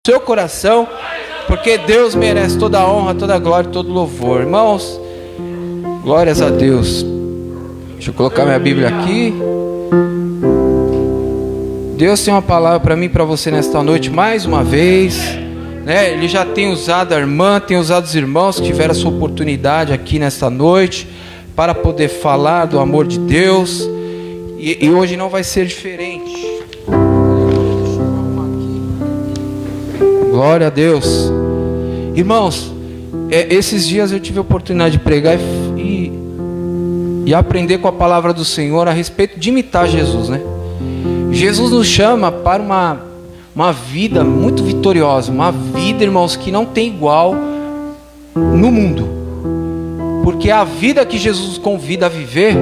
seu coração, porque Deus merece toda a honra, toda a glória, todo o louvor. Irmãos, glórias a Deus. Deixa eu colocar minha Bíblia aqui. Deus tem uma palavra para mim e para você nesta noite, mais uma vez, né? Ele já tem usado a irmã, tem usado os irmãos que tiveram a sua oportunidade aqui nesta noite, para poder falar do amor de Deus, e hoje não vai ser diferente. Glória a Deus. Irmãos, esses dias eu tive a oportunidade de pregar e aprender com a palavra do Senhor a respeito de imitar Jesus, né? Jesus nos chama para uma vida muito vitoriosa, uma vida, irmãos, que não tem igual no mundo. Porque a vida que Jesus nos convida a viver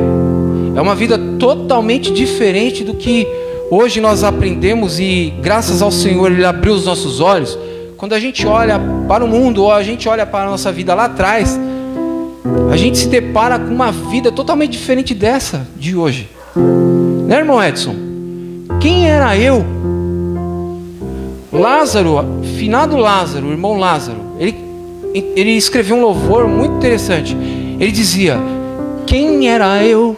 é uma vida totalmente diferente do que hoje nós aprendemos, e graças ao Senhor Ele abriu os nossos olhos. Quando a gente olha para o mundo, ou a gente olha para a nossa vida lá atrás, a gente se depara com uma vida totalmente diferente dessa de hoje. Né, irmão Edson? Quem era eu? Lázaro, finado Lázaro, o irmão Lázaro, ele escreveu um louvor muito interessante. Ele dizia: quem era eu?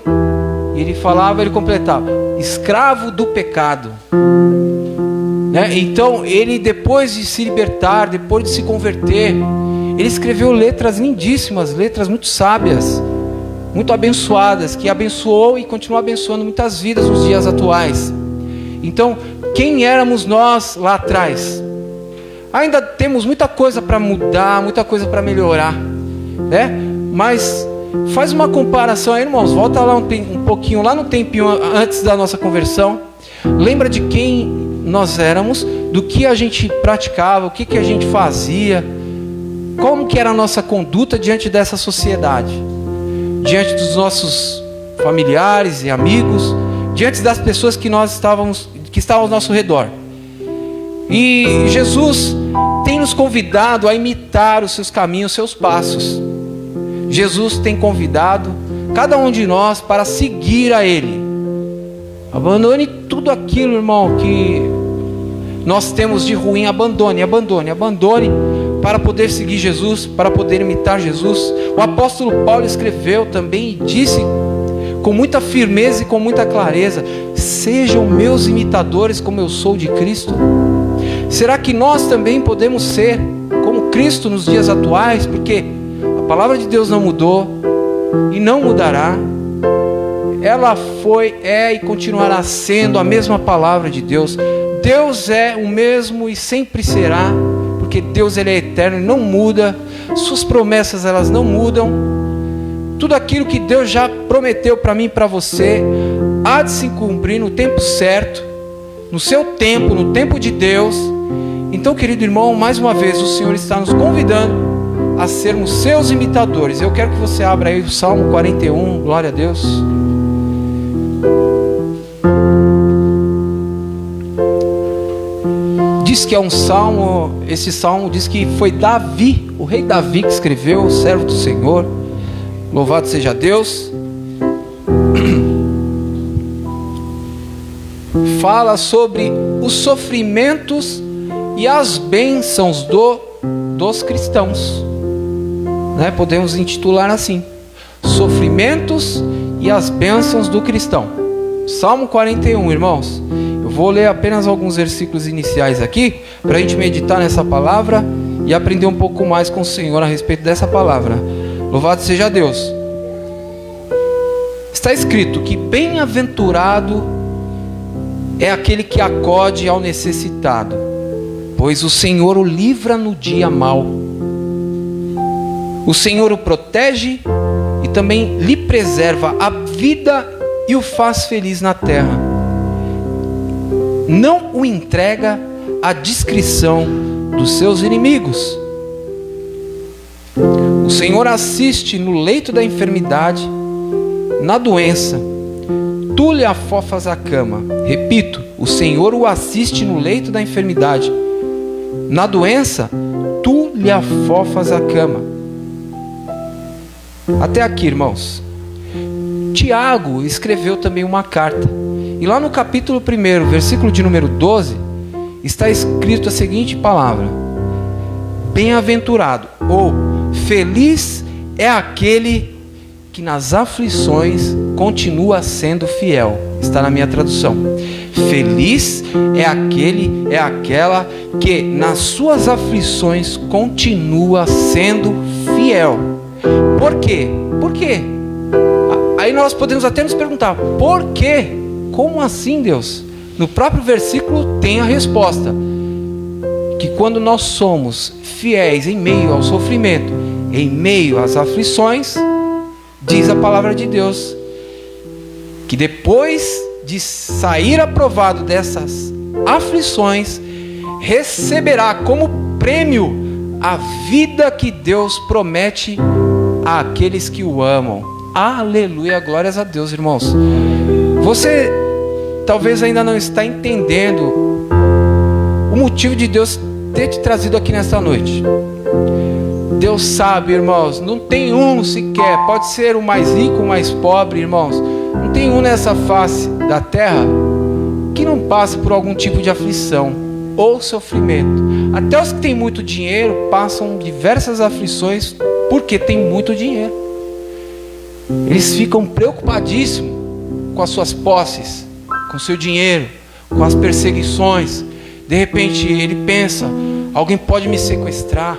E ele falava, ele completava: escravo do pecado. Né? Então ele, depois de se libertar, depois de se converter, ele escreveu letras lindíssimas, letras muito sábias, muito abençoadas, que abençoou e continua abençoando muitas vidas nos dias atuais. Então, quem éramos nós lá atrás? Ainda temos muita coisa para mudar, muita coisa para melhorar, né? Mas faz uma comparação aí, irmãos. Volta lá um pouquinho, lá no tempinho antes da nossa conversão. Lembra de quem nós éramos, do que a gente praticava, o que a gente fazia, como que era a nossa conduta diante dessa sociedade, diante dos nossos familiares e amigos, diante das pessoas que estavam ao nosso redor. E Jesus tem nos convidado a imitar os seus caminhos, os seus passos. Jesus tem convidado cada um de nós para seguir a Ele. Abandone tudo aquilo, irmão, que nós temos de ruim. Abandone para poder seguir Jesus, para poder imitar Jesus. O apóstolo Paulo escreveu também e disse com muita firmeza e com muita clareza: sejam meus imitadores como eu sou de Cristo. Será que nós também podemos ser como Cristo nos dias atuais? Porque a palavra de Deus não mudou e não mudará. Ela foi, é e continuará sendo a mesma palavra de Deus. Deus é o mesmo e sempre será, porque Deus, Ele é eterno e não muda. Suas promessas, elas não mudam. Tudo aquilo que Deus já prometeu para mim e para você há de se cumprir no tempo certo, no seu tempo, no tempo de Deus. Então, querido irmão, mais uma vez o Senhor está nos convidando a sermos seus imitadores. Eu quero que você abra aí o Salmo 41, glória a Deus. Diz que é um salmo, esse salmo diz que foi Davi, o rei Davi, que escreveu, o servo do Senhor. Louvado seja Deus. Fala sobre os sofrimentos e as bênçãos dos cristãos, né? Podemos intitular assim: sofrimentos e as bênçãos do cristão. Salmo 41, irmãos. Eu vou ler apenas alguns versículos iniciais aqui, para a gente meditar nessa palavra e aprender um pouco mais com o Senhor a respeito dessa palavra. Louvado seja Deus. Está escrito que bem-aventurado é aquele que acode ao necessitado, pois o Senhor o livra no dia mau. O Senhor o protege e também lhe preserva a vida e o faz feliz na terra. Não o entrega à discrição dos seus inimigos. O Senhor assiste no leito da enfermidade, na doença. Tu lhe afofas a cama. Repito, o Senhor o assiste no leito da enfermidade, na doença. Tu lhe afofas a cama. Até aqui, irmãos. Tiago escreveu também uma carta. E lá no capítulo 1, versículo de número 12, está escrito a seguinte palavra: bem-aventurado ou feliz é aquele que nas aflições continua sendo fiel. Está na minha tradução. Feliz é aquela que nas suas aflições continua sendo fiel. Por quê? Por quê? Aí nós podemos até nos perguntar: por quê? Como assim, Deus? No próprio versículo tem a resposta. Que quando nós somos fiéis em meio ao sofrimento, em meio às aflições, diz a palavra de Deus, que depois de sair aprovado dessas aflições, receberá como prêmio a vida que Deus promete àqueles que o amam. Aleluia, glórias a Deus, irmãos. Você talvez ainda não está entendendo o motivo de Deus ter te trazido aqui nesta noite. Deus sabe, irmãos, não tem um sequer, pode ser o mais rico, o mais pobre, irmãos, não tem um nessa face da terra que não passa por algum tipo de aflição ou sofrimento. Até os que têm muito dinheiro passam diversas aflições porque têm muito dinheiro. Eles ficam preocupadíssimos com as suas posses, com seu dinheiro, com as perseguições. De repente ele pensa: alguém pode me sequestrar,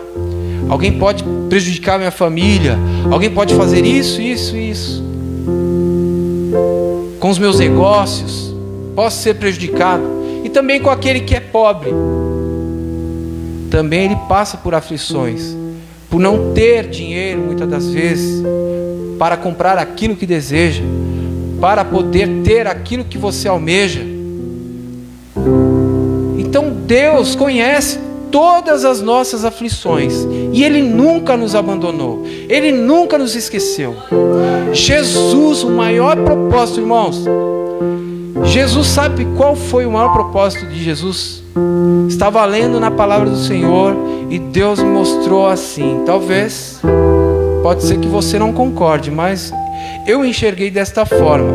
alguém pode prejudicar minha família, alguém pode fazer isso, isso, isso. Com os meus negócios, posso ser prejudicado. E também com aquele que é pobre. Também ele passa por aflições, por não ter dinheiro muitas das vezes para comprar aquilo que deseja, para poder ter aquilo que você almeja. Então Deus conhece todas as nossas aflições e Ele nunca nos abandonou, Ele nunca nos esqueceu. Jesus, o maior propósito, irmãos, Jesus, sabe qual foi o maior propósito de Jesus? Estava lendo na palavra do Senhor e Deus me mostrou assim. Talvez, pode ser que você não concorde, mas eu enxerguei desta forma.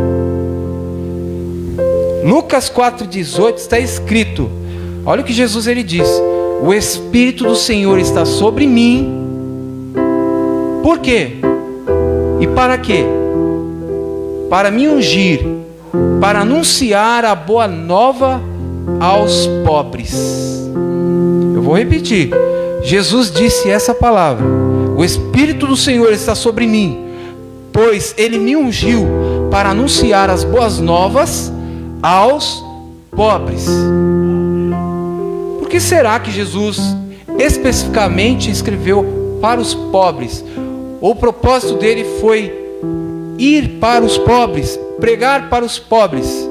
Lucas 4,18 está escrito, olha o que Jesus ele diz: o Espírito do Senhor está sobre mim. Por quê? E para quê? Para me ungir, para anunciar a boa nova aos pobres. Eu vou repetir. Jesus disse essa palavra: o Espírito do Senhor está sobre mim, pois Ele me ungiu para anunciar as boas novas aos pobres. Por que será que Jesus especificamente escreveu para os pobres? O propósito dele foi ir para os pobres, pregar para os pobres.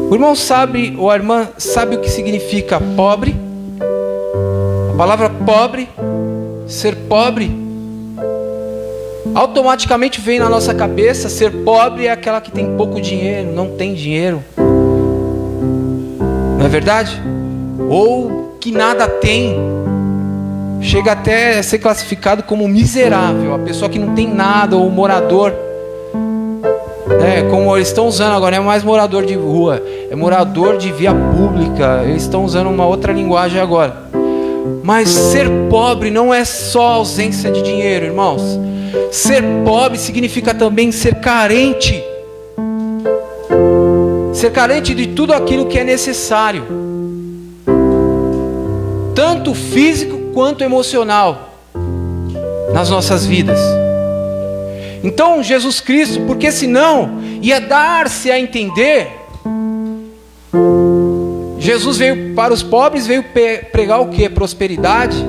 O irmão sabe, ou a irmã sabe o que significa pobre? A palavra pobre, ser pobre, automaticamente vem na nossa cabeça: ser pobre é aquela que tem pouco dinheiro, não tem dinheiro. Não é verdade? Ou que nada tem. Chega até a ser classificado como miserável, a pessoa que não tem nada, ou morador. Como eles estão usando agora, não é mais morador de rua, é morador de via pública. Eles estão usando uma outra linguagem agora. Mas ser pobre não é só ausência de dinheiro, irmãos. Ser pobre significa também ser carente. Ser carente de tudo aquilo que é necessário, tanto físico quanto emocional, nas nossas vidas. Então Jesus Cristo, porque senão ia dar-se a entender, Jesus veio para os pobres, veio pregar o quê? Prosperidade?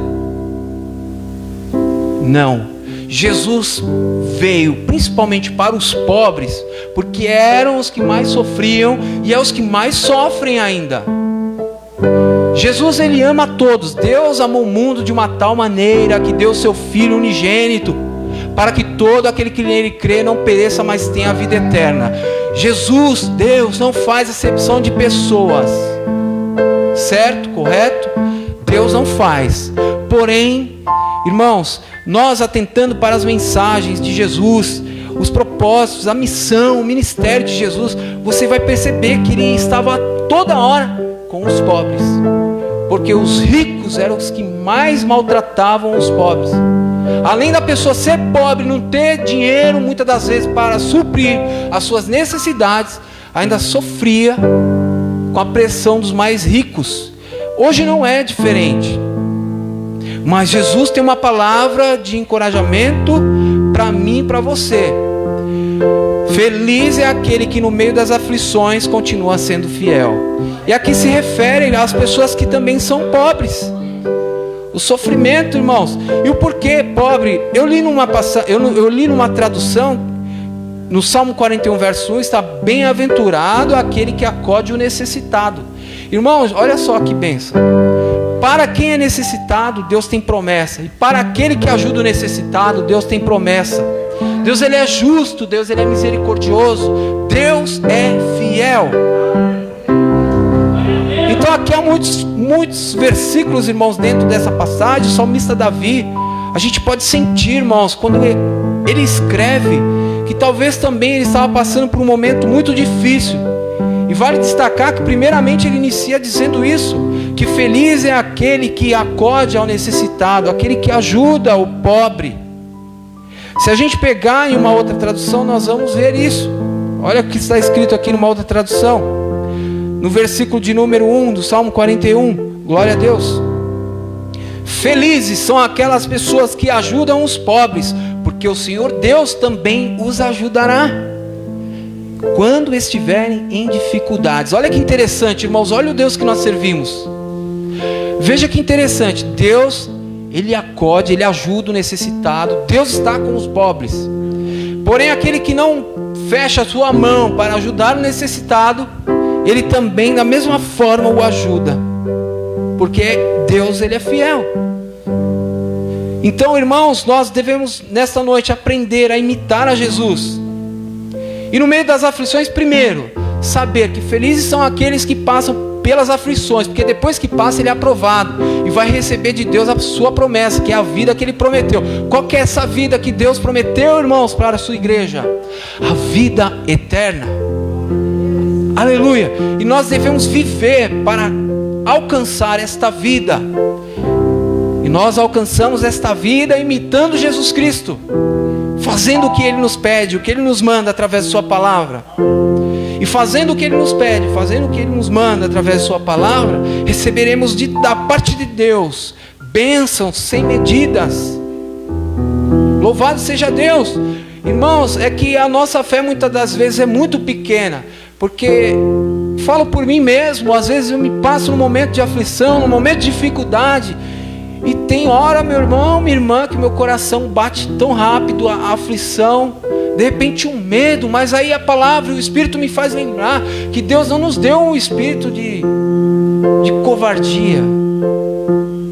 Não. Jesus veio principalmente para os pobres, porque eram os que mais sofriam e é os que mais sofrem ainda. Jesus, ele ama a todos. Deus amou o mundo de uma tal maneira que deu seu Filho unigênito, para que todo aquele que nele crê não pereça, mas tenha a vida eterna. Jesus, Deus, não faz acepção de pessoas. Certo? Correto? Deus não faz. Porém, irmãos, nós atentando para as mensagens de Jesus, os propósitos, a missão, o ministério de Jesus, você vai perceber que ele estava toda hora com os pobres, porque os ricos eram os que mais maltratavam os pobres. Além da pessoa ser pobre, não ter dinheiro muitas das vezes para suprir as suas necessidades, ainda sofria com a pressão dos mais ricos. Hoje não é diferente, mas Jesus tem uma palavra de encorajamento para mim e para você. Feliz é aquele que no meio das aflições continua sendo fiel. E aqui se refere às pessoas que também são pobres. O sofrimento, irmãos. E o porquê pobre? Eu li numa tradução, no Salmo 41, verso 1, está bem-aventurado aquele que acode o necessitado. Irmãos, olha só que bênção. Para quem é necessitado, Deus tem promessa. E para aquele que ajuda o necessitado, Deus tem promessa. Deus, ele é justo, Deus, ele é misericordioso, Deus é fiel. Então aqui há muitos versículos, irmãos, dentro dessa passagem. O salmista Davi, a gente pode sentir, irmãos, quando ele escreve, que talvez também ele estava passando por um momento muito difícil. E vale destacar que primeiramente ele inicia dizendo isso, que feliz é aquele que acode ao necessitado, aquele que ajuda o pobre. Se a gente pegar em uma outra tradução, nós vamos ver isso. Olha o que está escrito aqui numa outra tradução, no versículo de número 1 do Salmo 41. Glória a Deus. Felizes são aquelas pessoas que ajudam os pobres, porque o Senhor Deus também os ajudará quando estiverem em dificuldades. Olha que interessante, irmãos. Olha o Deus que nós servimos. Veja que interessante. Deus, ele acode, ele ajuda o necessitado. Deus está com os pobres. Porém, aquele que não fecha a sua mão para ajudar o necessitado, ele também da mesma forma o ajuda, porque Deus, ele é fiel. Então, irmãos, nós devemos nesta noite aprender a imitar a Jesus. E no meio das aflições, primeiro, saber que felizes são aqueles que passam pelas aflições, porque depois que passa ele é aprovado e vai receber de Deus a sua promessa, que é a vida que ele prometeu. Qual que é essa vida que Deus prometeu, irmãos, para a sua igreja? A vida eterna. Aleluia. E nós devemos viver para alcançar esta vida. E nós alcançamos esta vida imitando Jesus Cristo, fazendo o que ele nos pede, o que ele nos manda através de sua palavra. E fazendo o que ele nos pede, fazendo o que ele nos manda através de sua palavra, receberemos da parte de Deus bênçãos sem medidas. Louvado seja Deus. Irmãos, é que a nossa fé muitas das vezes é muito pequena, porque falo por mim mesmo, às vezes eu me passo num momento de aflição, num momento de dificuldade, e tem hora, meu irmão, minha irmã, que meu coração bate tão rápido, a aflição, de repente um medo, mas aí a palavra, o Espírito me faz lembrar que Deus não nos deu um espírito de covardia,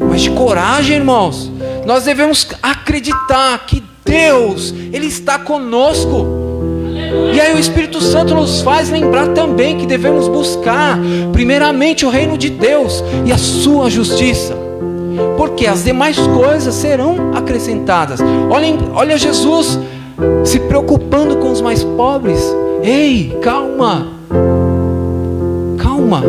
mas de coragem, irmãos. Nós devemos acreditar que Deus, ele está conosco. E aí o Espírito Santo nos faz lembrar também que devemos buscar primeiramente o reino de Deus e a sua justiça, porque as demais coisas serão acrescentadas. Olha Jesus se preocupando com os mais pobres. Ei, calma, calma.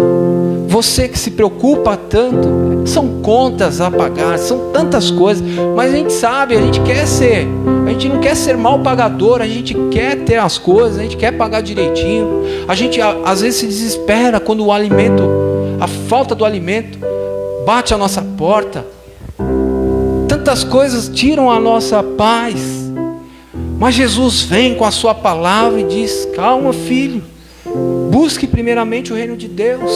Você que se preocupa tanto, são contas a pagar, são tantas coisas, mas a gente sabe, a gente não quer ser mal pagador, a gente quer ter as coisas, a gente quer pagar direitinho. A gente às vezes se desespera quando o alimento, a falta do alimento bate a nossa porta. Tantas coisas tiram a nossa paz. Mas Jesus vem com a sua palavra e diz: calma, filho, busque primeiramente o reino de Deus.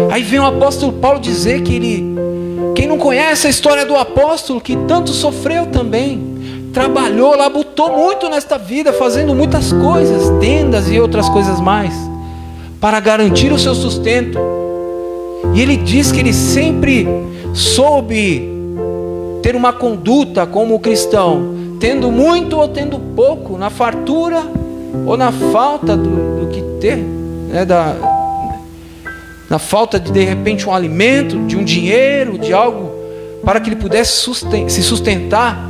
Aí vem o apóstolo Paulo dizer que quem não conhece a história do apóstolo, que tanto sofreu também, trabalhou, labutou muito nesta vida, fazendo muitas coisas, tendas e outras coisas mais, para garantir o seu sustento. E ele diz que ele sempre soube ter uma conduta como cristão, tendo muito ou tendo pouco, na fartura ou na falta do que ter, né, na falta de repente um alimento, de um dinheiro, de algo, para que ele pudesse se sustentar.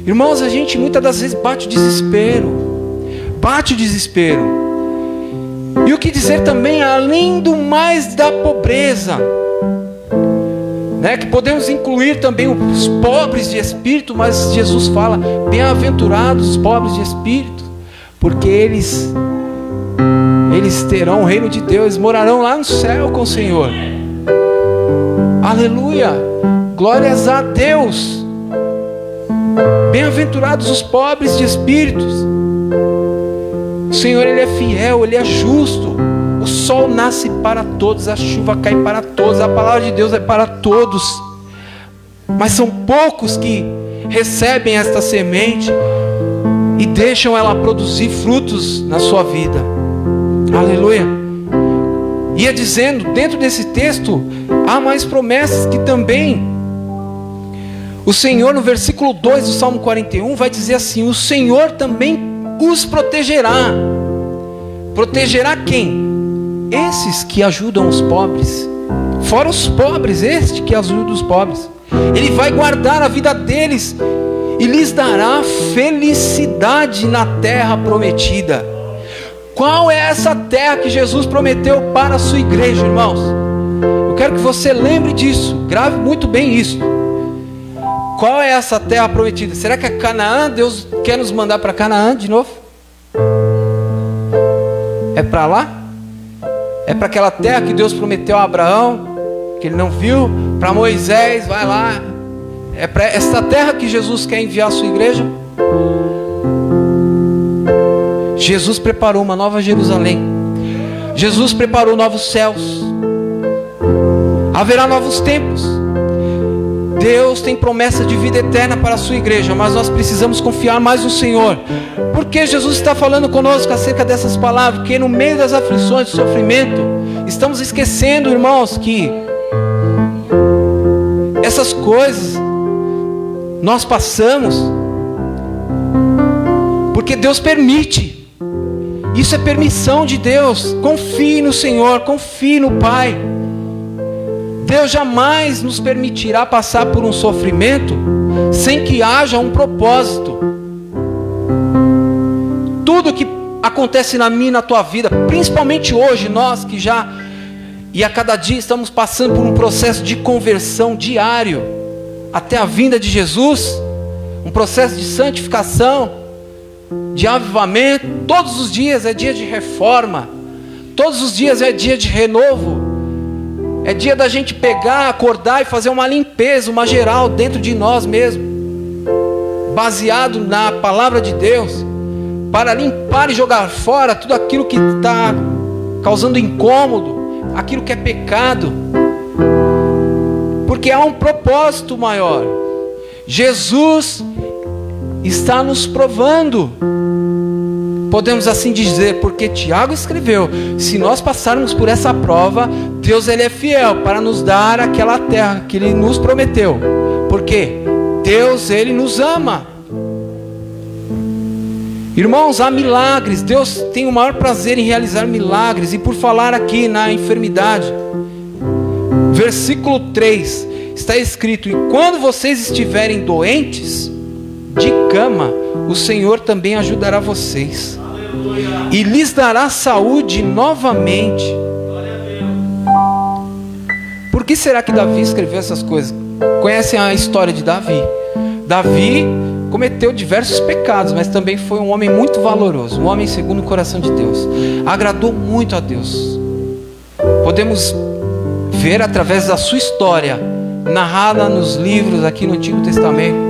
Irmãos, a gente muitas das vezes bate o desespero. E o que dizer também, além do mais da pobreza, né? Que podemos incluir também os pobres de espírito, mas Jesus fala, bem-aventurados os pobres de espírito, porque eles terão o reino de Deus, morarão lá no céu com o Senhor. Aleluia, glórias a Deus. Bem-aventurados os pobres de espíritos. O Senhor, Ele é fiel, Ele é justo. O sol nasce para todos, a chuva cai para todos, a palavra de Deus é para todos. Mas são poucos que recebem esta semente e deixam ela produzir frutos na sua vida. Aleluia. Ia dizendo, dentro desse texto, há mais promessas que também o Senhor, no versículo 2 do Salmo 41, vai dizer assim: o Senhor também os protegerá. Protegerá quem? Esses que ajudam os pobres. Fora os pobres, este que ajuda os pobres. Ele vai guardar a vida deles e lhes dará felicidade na terra prometida. Qual é essa terra que Jesus prometeu para a sua igreja, irmãos? Eu quero que você lembre disso, grave muito bem isso. Qual é essa terra prometida? Será que é Canaã? Deus quer nos mandar para Canaã de novo? É para lá? É para aquela terra que Deus prometeu a Abraão, que ele não viu? Para Moisés, vai lá. É para essa terra que Jesus quer enviar a sua igreja? Jesus preparou uma nova Jerusalém. Jesus preparou novos céus. Haverá novos tempos. Deus tem promessa de vida eterna para a sua igreja, mas nós precisamos confiar mais no Senhor. Porque Jesus está falando conosco acerca dessas palavras? Porque no meio das aflições, do sofrimento, estamos esquecendo, irmãos, que essas coisas nós passamos porque Deus permite. Isso é permissão de Deus. Confie no Senhor, confie no Pai. Deus jamais nos permitirá passar por um sofrimento sem que haja um propósito. Tudo que acontece na minha e na tua vida, principalmente hoje, nós que já e a cada dia estamos passando por um processo de conversão diário até a vinda de Jesus, um processo de santificação, de avivamento. Todos os dias é dia de reforma, todos os dias é dia de renovo. É dia da gente pegar, acordar e fazer uma limpeza, uma geral dentro de nós mesmos, baseado na palavra de Deus, para limpar e jogar fora tudo aquilo que está causando incômodo, aquilo que é pecado, porque há um propósito maior. Jesus está nos provando, podemos assim dizer, porque Tiago escreveu: se nós passarmos por essa prova, Deus, Ele é fiel para nos dar aquela terra que Ele nos prometeu. Porque Deus, Ele nos ama. Irmãos, há milagres. Deus tem o maior prazer em realizar milagres. E por falar aqui na enfermidade, versículo 3, está escrito: e quando vocês estiverem doentes, de cama, o Senhor também ajudará vocês. Aleluia. E lhes dará saúde novamente. Por que será que Davi escreveu essas coisas? Conhecem a história de Davi? Davi cometeu diversos pecados, mas também foi um homem muito valoroso, um homem segundo o coração de Deus. Agradou muito a Deus. Podemos ver através da sua história, narrada nos livros aqui no Antigo Testamento,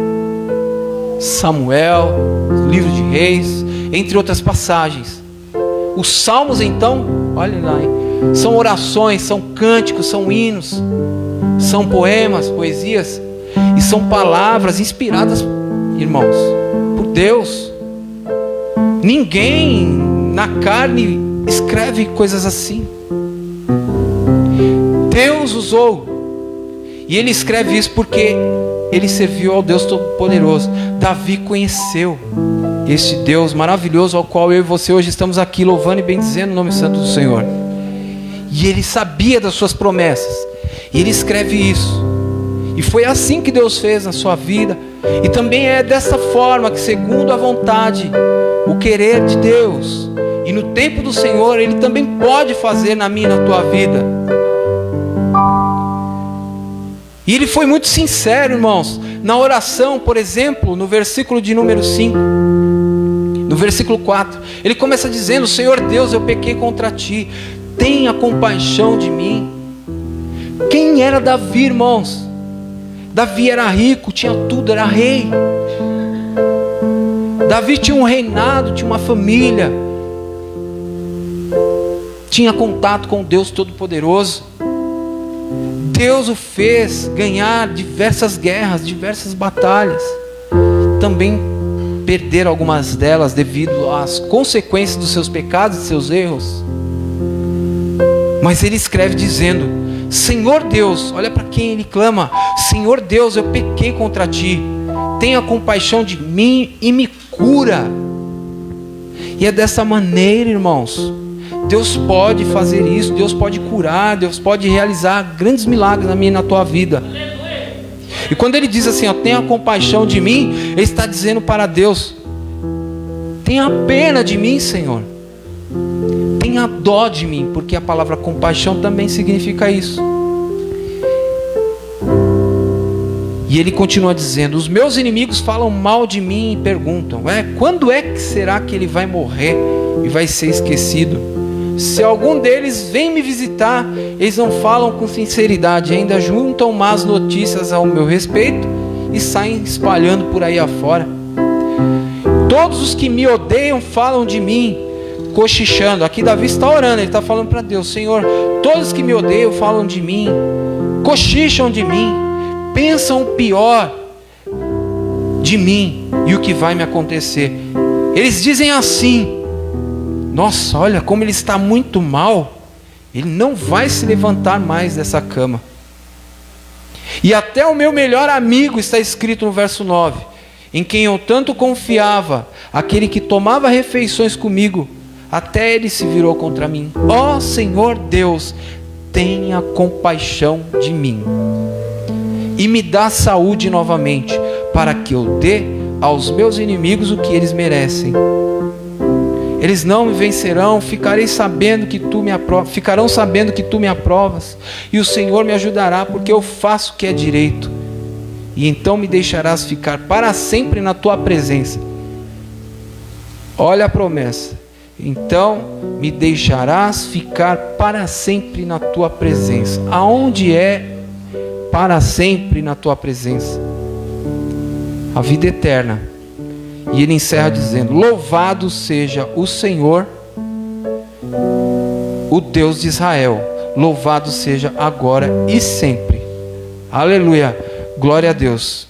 Samuel, livro de Reis, entre outras passagens. Os salmos, então, olhem lá, hein? São orações, são cânticos, são hinos, são poemas, poesias, e são palavras inspiradas, irmãos, por Deus. Ninguém na carne escreve coisas assim. Deus usou, e Ele escreve isso porque Ele serviu ao Deus Todo-Poderoso. Davi conheceu este Deus maravilhoso ao qual eu e você hoje estamos aqui louvando e bendizendo o nome santo do Senhor. E ele sabia das suas promessas, e ele escreve isso. E foi assim que Deus fez na sua vida. E também é dessa forma que, segundo a vontade, o querer de Deus E no tempo do Senhor, Ele também pode fazer na minha e na tua vida. E ele foi muito sincero, irmãos, na oração, por exemplo, no versículo de número 5, no versículo 4, ele começa dizendo: Senhor Deus, eu pequei contra ti, tenha compaixão de mim. Quem era Davi, irmãos? Davi era rico, tinha tudo, era rei. Davi tinha um reinado, tinha uma família, tinha contato com Deus Todo-Poderoso. Deus o fez ganhar diversas guerras, diversas batalhas. Também perder algumas delas devido às consequências dos seus pecados e seus erros. Mas ele escreve dizendo: Senhor Deus, olha para quem ele clama: Senhor Deus, eu pequei contra ti, tenha compaixão de mim e me cura. E é dessa maneira, irmãos, Deus pode fazer isso, Deus pode curar, Deus pode realizar grandes milagres na minha e na tua vida. E quando ele diz assim, ó, tenha compaixão de mim, ele está dizendo para Deus: tenha pena de mim, Senhor, tenha dó de mim, porque a palavra compaixão também significa isso. E ele continua dizendo: os meus inimigos falam mal de mim e perguntam: quando é que será que ele vai morrer e vai ser esquecido? Se algum deles vem me visitar, eles não falam com sinceridade, ainda juntam más notícias ao meu respeito e saem espalhando por aí afora. Todos os que me odeiam falam de mim, cochichando. Aqui Davi está orando, ele está falando para Deus: Senhor, todos que me odeiam falam de mim, cochicham de mim, pensam o pior de mim e o que vai me acontecer. Eles dizem assim: nossa, olha como ele está muito mal, ele não vai se levantar mais dessa cama. E até o meu melhor amigo, está escrito no verso 9, em quem eu tanto confiava, aquele que tomava refeições comigo, até ele se virou contra mim. Ó Senhor Deus, tenha compaixão de mim e me dá saúde novamente, para que eu dê aos meus inimigos o que eles merecem. Eles não me vencerão, ficarão sabendo que tu me aprovas, e o Senhor me ajudará, porque eu faço o que é direito, e então me deixarás ficar para sempre na tua presença. Olha a promessa: então me deixarás ficar para sempre na tua presença. Aonde é para sempre na tua presença? A vida eterna. E ele encerra dizendo: louvado seja o Senhor, o Deus de Israel, louvado seja agora e sempre. Aleluia, glória a Deus.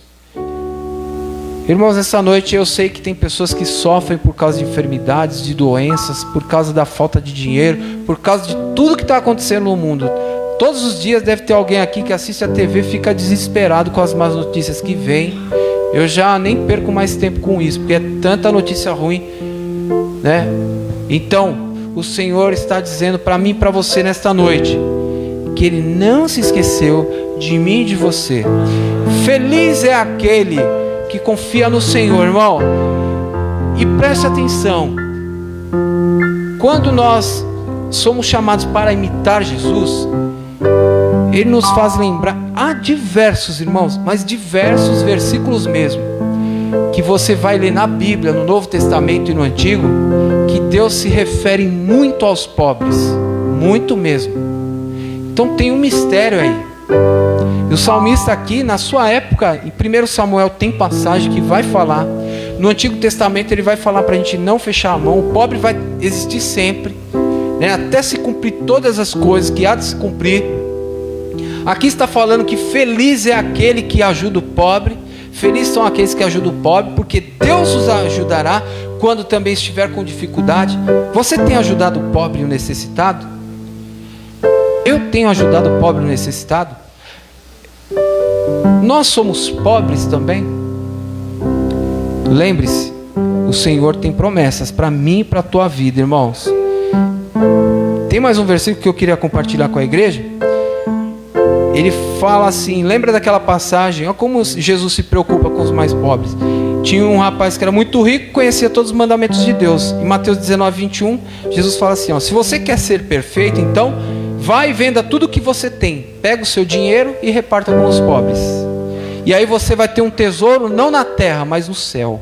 Irmãos, essa noite eu sei que tem pessoas que sofrem por causa de enfermidades, de doenças, por causa da falta de dinheiro, por causa de tudo que está acontecendo no mundo. Todos os dias deve ter alguém aqui que assiste a TV e fica desesperado com as más notícias que vêm. Eu já nem perco mais tempo com isso, porque é tanta notícia ruim, né? Então, o Senhor está dizendo para mim e para você nesta noite, que Ele não se esqueceu de mim e de você. Feliz é aquele que confia no Senhor, irmão. E preste atenção, quando nós somos chamados para imitar Jesus, Ele nos faz lembrar, há diversos, irmãos, mas diversos versículos mesmo, que você vai ler na Bíblia, no Novo Testamento e no Antigo, que Deus se refere muito aos pobres, muito mesmo. Então tem um mistério aí. E o salmista aqui, na sua época, em 1 Samuel tem passagem que vai falar, no Antigo Testamento ele vai falar para a gente não fechar a mão, o pobre vai existir sempre, né, até se cumprir todas as coisas que há de se cumprir. Aqui está falando que feliz é aquele que ajuda o pobre, felizes são aqueles que ajudam o pobre, porque Deus os ajudará quando também estiver com dificuldade. Você tem ajudado o pobre e o necessitado? Eu tenho ajudado o pobre e o necessitado? Nós somos pobres também? Lembre-se, o Senhor tem promessas para mim e para a tua vida, irmãos. Tem mais um versículo que eu queria compartilhar com a igreja. Ele fala assim, lembra daquela passagem, olha como Jesus se preocupa com os mais pobres. Tinha um rapaz que era muito rico, conhecia todos os mandamentos de Deus. Em Mateus 19:21, Jesus fala assim, ó, se você quer ser perfeito, então vai e venda tudo que você tem. Pega o seu dinheiro e reparta com os pobres. E aí você vai ter um tesouro não na terra, mas no céu.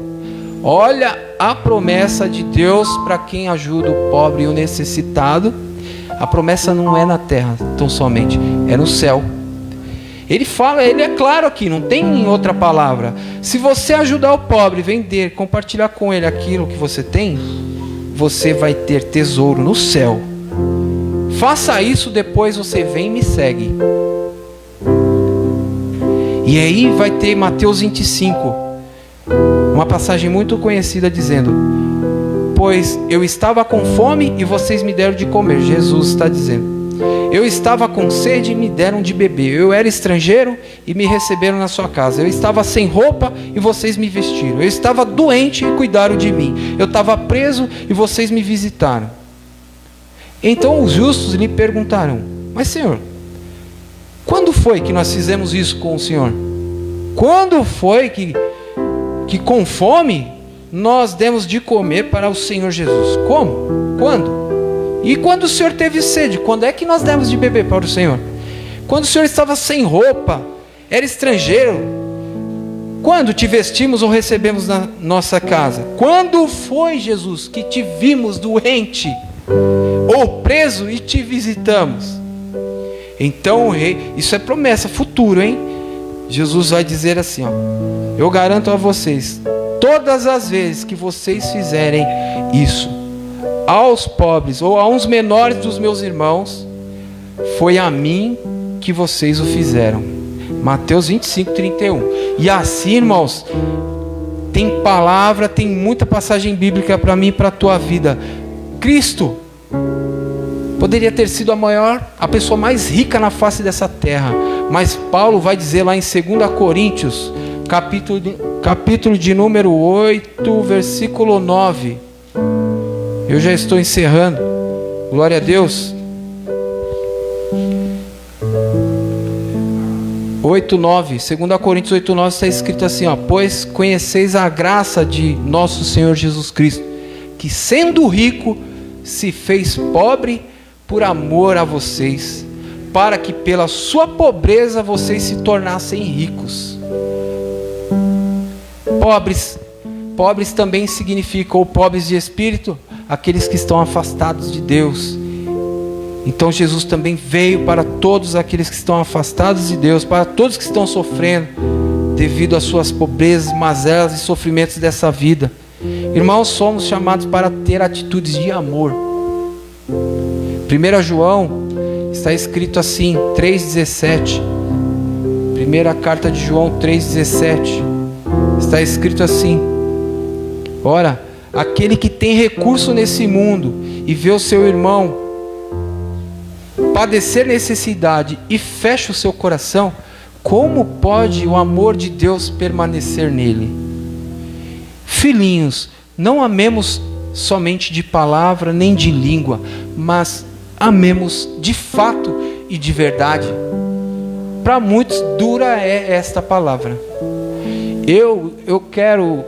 Olha a promessa de Deus para quem ajuda o pobre e o necessitado. A promessa não é na terra tão somente, é no céu. Ele fala, ele é claro aqui, não tem outra palavra. Se você ajudar o pobre, vender, compartilhar com ele aquilo que você tem, você vai ter tesouro no céu. Faça isso, depois você vem e me segue. E aí vai ter Mateus 25, uma passagem muito conhecida dizendo, pois eu estava com fome e vocês me deram de comer. Jesus está dizendo, eu estava com sede e me deram de beber. Eu era estrangeiro e me receberam na sua casa. Eu estava sem roupa e vocês me vestiram. Eu estava doente e cuidaram de mim. Eu estava preso e vocês me visitaram. Então os justos lhe perguntaram, mas Senhor, quando foi que nós fizemos isso com o Senhor? Quando foi que com fome nós demos de comer para o Senhor Jesus? Como? Quando? E quando o Senhor teve sede, quando é que nós demos de beber para o Senhor? Quando o Senhor estava sem roupa, era estrangeiro, quando te vestimos ou recebemos na nossa casa? Quando foi, Jesus, que te vimos doente ou preso e te visitamos? Então o rei, isso é promessa, futuro, hein? Jesus vai dizer assim, ó, eu garanto a vocês, todas as vezes que vocês fizerem isso aos pobres ou a uns menores dos meus irmãos, foi a mim que vocês o fizeram. Mateus 25:31. E assim, irmãos, tem palavra, tem muita passagem bíblica para mim e para a tua vida. Cristo poderia ter sido a pessoa mais rica na face dessa terra, mas Paulo vai dizer lá em 2 Coríntios, capítulo de número 8, versículo 9. Eu já estou encerrando. Glória a Deus. 8:9. 2 Coríntios 8:9 está escrito assim, ó, pois conheceis a graça de nosso Senhor Jesus Cristo, que sendo rico se fez pobre por amor a vocês, para que pela sua pobreza vocês se tornassem ricos. Pobres também significam, ou pobres de espírito, aqueles que estão afastados de Deus. Então Jesus também veio para todos aqueles que estão afastados de Deus, para todos que estão sofrendo devido às suas pobrezas, mazelas e sofrimentos dessa vida. Irmãos, somos chamados para ter atitudes de amor. 1 João está escrito assim, 3,17. Primeira carta de João 3,17. Está escrito assim, ora, aquele que tem recurso nesse mundo e vê o seu irmão padecer necessidade e fecha o seu coração, como pode o amor de Deus permanecer nele? Filhinhos, não amemos somente de palavra nem de língua, mas amemos de fato e de verdade. Para muitos dura é esta palavra. Eu quero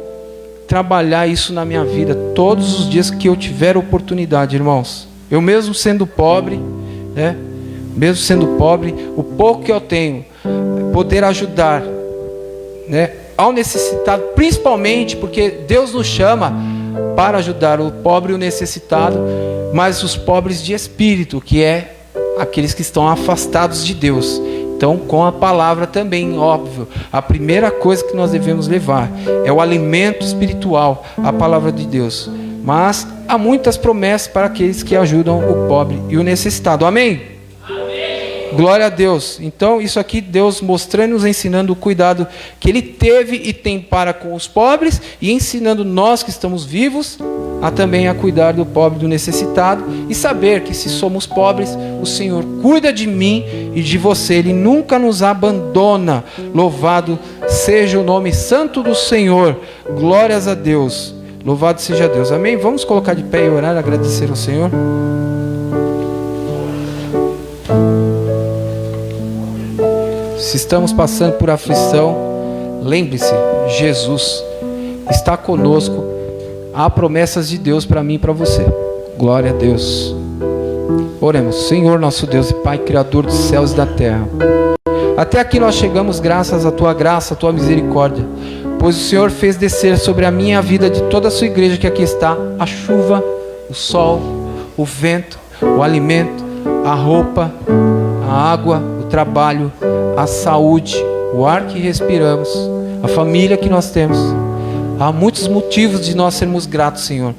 trabalhar isso na minha vida todos os dias que eu tiver oportunidade, irmãos. Eu mesmo sendo pobre, né? Mesmo sendo pobre, o pouco que eu tenho, poder ajudar, né, ao necessitado, principalmente porque Deus nos chama para ajudar o pobre e o necessitado, mas os pobres de espírito, que é aqueles que estão afastados de Deus. Então, com a palavra também, óbvio, a primeira coisa que nós devemos levar é o alimento espiritual, a palavra de Deus. Mas há muitas promessas para aqueles que ajudam o pobre e o necessitado. Amém? Amém. Glória a Deus. Então, isso aqui, Deus mostrando e nos ensinando o cuidado que Ele teve e tem para com os pobres, e ensinando nós que estamos vivos a também a cuidar do pobre e do necessitado, e saber que se somos pobres, o Senhor cuida de mim e de você. Ele nunca nos abandona. Louvado seja o nome santo do Senhor. Glórias a Deus. Louvado seja Deus. Amém? Vamos colocar de pé e orar, agradecer ao Senhor. Se estamos passando por aflição, lembre-se, Jesus está conosco. Há promessas de Deus para mim e para você. Glória a Deus. Oremos. Senhor, nosso Deus e Pai, Criador dos céus e da terra, até aqui nós chegamos graças à Tua graça, à Tua misericórdia, pois o Senhor fez descer sobre a minha vida, de toda a Sua igreja que aqui está, a chuva, o sol, o vento, o alimento, a roupa, a água, o trabalho, a saúde, o ar que respiramos, a família que nós temos. Há muitos motivos de nós sermos gratos, Senhor.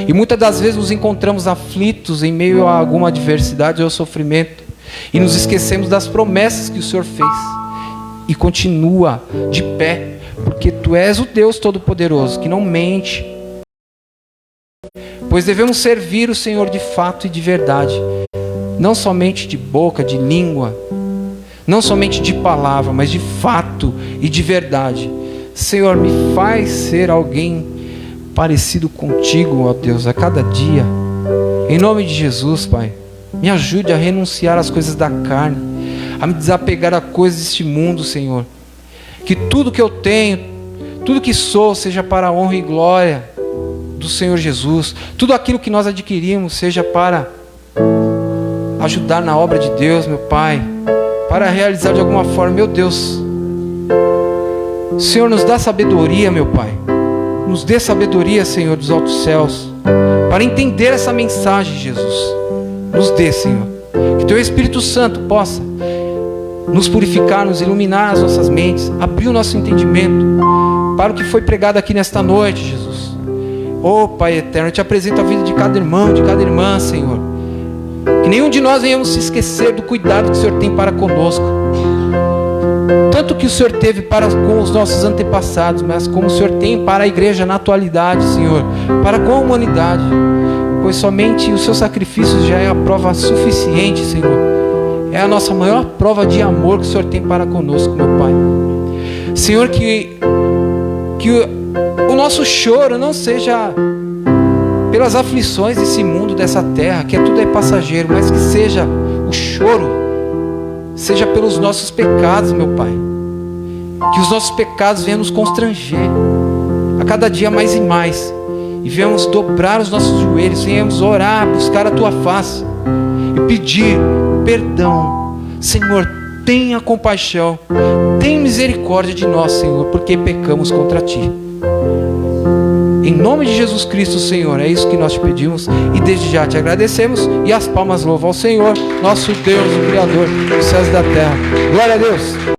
E muitas das vezes nos encontramos aflitos em meio a alguma adversidade ou sofrimento, e nos esquecemos das promessas que o Senhor fez. E continua de pé, porque Tu és o Deus Todo-Poderoso, que não mente. Pois devemos servir o Senhor de fato e de verdade, não somente de boca, de língua, não somente de palavra, mas de fato e de verdade. Senhor, me faz ser alguém parecido contigo, ó Deus, a cada dia. Em nome de Jesus, Pai, me ajude a renunciar às coisas da carne, a me desapegar a coisas deste mundo, Senhor. Que tudo que eu tenho, tudo que sou, seja para a honra e glória do Senhor Jesus. Tudo aquilo que nós adquirimos seja para ajudar na obra de Deus, meu Pai, para realizar de alguma forma, meu Deus. Senhor, nos dá sabedoria, meu Pai. Nos dê sabedoria, Senhor, dos altos céus, para entender essa mensagem, Jesus. Nos dê, Senhor. Que Teu Espírito Santo possa nos purificar, nos iluminar as nossas mentes, abrir o nosso entendimento para o que foi pregado aqui nesta noite, Jesus. Oh, Pai eterno, eu Te apresento a vida de cada irmão, de cada irmã, Senhor. Que nenhum de nós venhamos se esquecer do cuidado que o Senhor tem para conosco. Tanto que o Senhor teve para com os nossos antepassados, mas como o Senhor tem para a igreja na atualidade, Senhor, para com a humanidade. Pois somente o Seu sacrifício já é a prova suficiente, Senhor. É a nossa maior prova de amor que o Senhor tem para conosco, meu Pai. Senhor, que o nosso choro não seja pelas aflições desse mundo, dessa terra, que tudo é passageiro, mas que seja o choro, seja pelos nossos pecados, meu Pai. Que os nossos pecados venham nos constranger a cada dia mais e mais, e venhamos dobrar os nossos joelhos, venhamos orar, buscar a Tua face e pedir perdão. Senhor, tenha compaixão, tenha misericórdia de nós, Senhor, porque pecamos contra Ti. Em nome de Jesus Cristo, Senhor, é isso que nós Te pedimos e desde já Te agradecemos, e as palmas louvam ao Senhor, nosso Deus, o Criador dos céus e da terra. Glória a Deus.